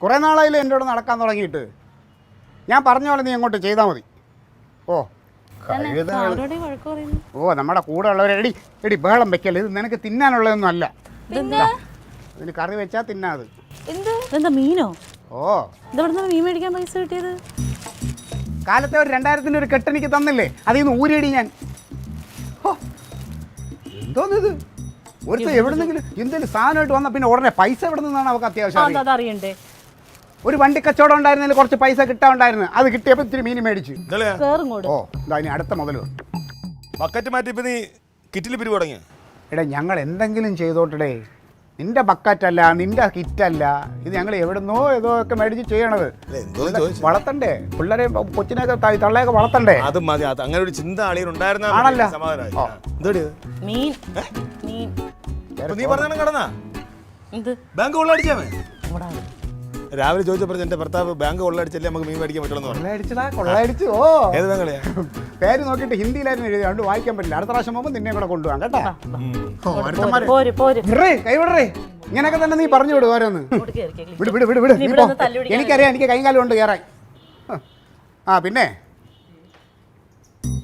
കുറേ നാളായില്ലേ എൻ്റെ കൂടെ നടക്കാൻ തുടങ്ങിയിട്ട്. ഞാൻ പറഞ്ഞ പോലെ നീ അങ്ങോട്ട് ചെയ്താൽ മതി. ഓ ഓ നമ്മുടെ കൂടെ ഉള്ളവരെ എടി ബഹളം വെക്കല്ലേ, ഇത് നിനക്ക് തിന്നാനുള്ളതൊന്നും അല്ല. ഇതിന് കറി വെച്ചാൽ തിന്നാത്. എന്താ മീനോ? ഓ ഇതെവിടുന്ന മീൻ മേടിക്കാൻ പൈസ കിട്ടിയത്? കാലത്തെ ഒരു 2000-ൻ്റെ ഒരു കെട്ടെനിക്ക് തന്നില്ലേ, അതിൽ നിന്ന് ഊരിയടി ഞാൻ. എന്തോന്നിത്, ഒരുത്തർ എവിടുന്നെങ്കിലും എന്തെങ്കിലും സാധനമായിട്ട് വന്നാൽ പിന്നെ ഉടനെ പൈസ എവിടെ നിന്നാണ് അവർക്ക് അത്യാവശ്യം അറിയണ്ടേ? ഒരു വണ്ടി കച്ചവടം ഉണ്ടായിരുന്നതിൽ കുറച്ച് പൈസ കിട്ടാണ്ടായിരുന്നു, അത് കിട്ടിയപ്പോൾ ഇത്തിരി മീൻ മേടിച്ചു. ഓ ഇതാ ഇനി അടുത്ത മുതൽ ബക്കറ്റ് മാറ്റി ഇപ്പൊ നീ കിറ്റിൽ പിരിവ് തുടങ്ങി. എടാ ഞങ്ങൾ എന്തെങ്കിലും ചെയ്തോട്ടടേ, നിന്റെ ബക്കറ്റല്ല, നിന്റെ കിറ്റല്ല, ഇത് ഞങ്ങൾ എവിടുന്നോ ഏതോ ഒക്കെ മേടിച്ച് ചെയ്യണത്. വളർത്തണ്ടേ പിള്ളേരെ, കൊച്ചിനെയൊക്കെ തള്ളയൊക്കെ വളർത്തണ്ടേ. അത് മതി, അത് അങ്ങനെ ഒരു ചിന്ത ആണല്ലോ. നീ പറഞ്ഞ കടന്നാ ബാങ്ക് കൊള്ളടിച്ചാമേ. രാവിലെ ചോദിച്ചപ്പോൾ എന്റെ ഭർത്താവ് ബാങ്ക് കൊള്ളടിച്ചല്ലേ നമുക്ക് മീൻ മേടിക്കാൻ പറ്റുള്ളൂ. കൊള്ളയടിച്ചു. ഓ ഏത് ബാങ്കളിയാ? പേര് നോക്കിയിട്ട് ഹിന്ദിയിലായിരുന്നു എഴുതി, അതുകൊണ്ട് വായിക്കാൻ പറ്റില്ല. അടുത്ത പ്രാവശ്യം പോകുമ്പോൾ നിന്നെ കൂടെ കൊണ്ടുപോകാം കേട്ടാ. കൈവിടറേ, ഇങ്ങനെയൊക്കെ തന്നെ നീ പറഞ്ഞു വിടും ഓരോന്ന്. വിട്. എനിക്കറിയാം, എനിക്ക് കൈകാലം കൊണ്ട് കയറാൻ. ആ പിന്നെ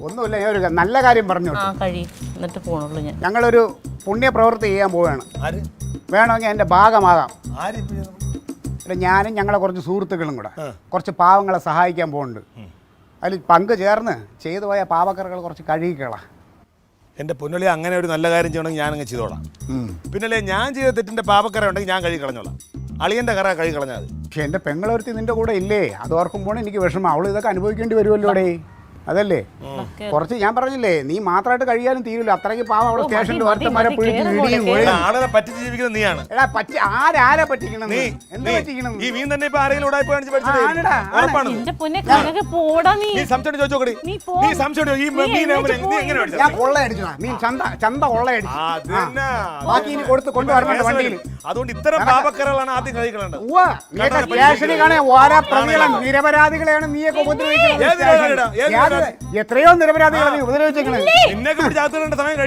ഒന്നുമില്ല, ഞാൻ ഒരു നല്ല കാര്യം പറഞ്ഞു. ഞങ്ങളൊരു പുണ്യ പ്രവൃത്തി ചെയ്യാൻ പോവുകയാണ്. വേണമെങ്കിൽ എൻ്റെ ഭാഗമാകാം. ഞാനും ഞങ്ങളെ കുറച്ച് സുഹൃത്തുക്കളും കൂടെ കുറച്ച് പാവങ്ങളെ സഹായിക്കാൻ പോകുന്നുണ്ട്. അതിൽ പങ്ക് ചേർന്ന് ചെയ്തു പോയ പാവക്കറകൾ കുറച്ച് കഴുകിക്കളാം. എൻ്റെ പൊന്നളി, അങ്ങനെ ഒരു നല്ല കാര്യം ചെയ്യണമെങ്കിൽ ഞാനങ്ങ് ചെയ്തോളാം. പിന്നല്ലേ ഞാൻ ചെയ്ത തെറ്റിൻ്റെ പാവക്കറ ഉണ്ടെങ്കിൽ ഞാൻ കഴുകി കളഞ്ഞോളാം. അളിയൻ്റെ കറ കഴുകി കളഞ്ഞാൽ മതി. പക്ഷെ എൻ്റെ പെങ്ങളൊരുത്തി നിൻ്റെ കൂടെ ഇല്ലേ, അത് ഓർക്കുമ്പോൾ എനിക്ക് വിഷമം. അവൾ ഇതൊക്കെ അനുഭവിക്കേണ്ടി വരുമല്ലോടെ. അതല്ലേ കുറച്ച് ഞാൻ പറഞ്ഞില്ലേ, നീ മാത്രമായിട്ട് കഴിയാനും തീരില്ല. അത്രയ്ക്ക് പാവം അവിടെ സ്റ്റേഷനിൽ ഒരുത്തന്മാരെ ആളുകളെ പറ്റിച്ച് ജീവിക്കുന്നത് നീയാണ്. ആരാ പറ്റിക്കണം? നീ എന്ത് പറ്റിക്കണം? ഈ മീൻ തന്നെ ഇപ്പൊ ആരെങ്കിലും ഉടായ്പ കാണിച്ച് പഠിച്ചത്. ഞാൻ കൊള്ളയടിച്ചു, മീൻ ചന്ത കൊള്ളയടിച്ചു. ബാക്കി ഇനി കൊടുത്ത് കൊണ്ടുവരണം വണ്ടിയിൽ. അതുകൊണ്ട് ഇത്തരം പാപക്കറകളാണ് ആദ്യം കഴിക്കേണ്ടത്. സ്റ്റേഷനിൽ കാണേ ഓരോ പ്രതികളെ, നിരപരാധികളെയാണ് നീയൊക്കെ ഉപദ്രവിക്കുന്നത്. എത്രയോ നിരപരാധികളെ നീ ഉപദ്രവിച്ചേക്കണേ. നിന്നെ സമയം കഴിഞ്ഞു.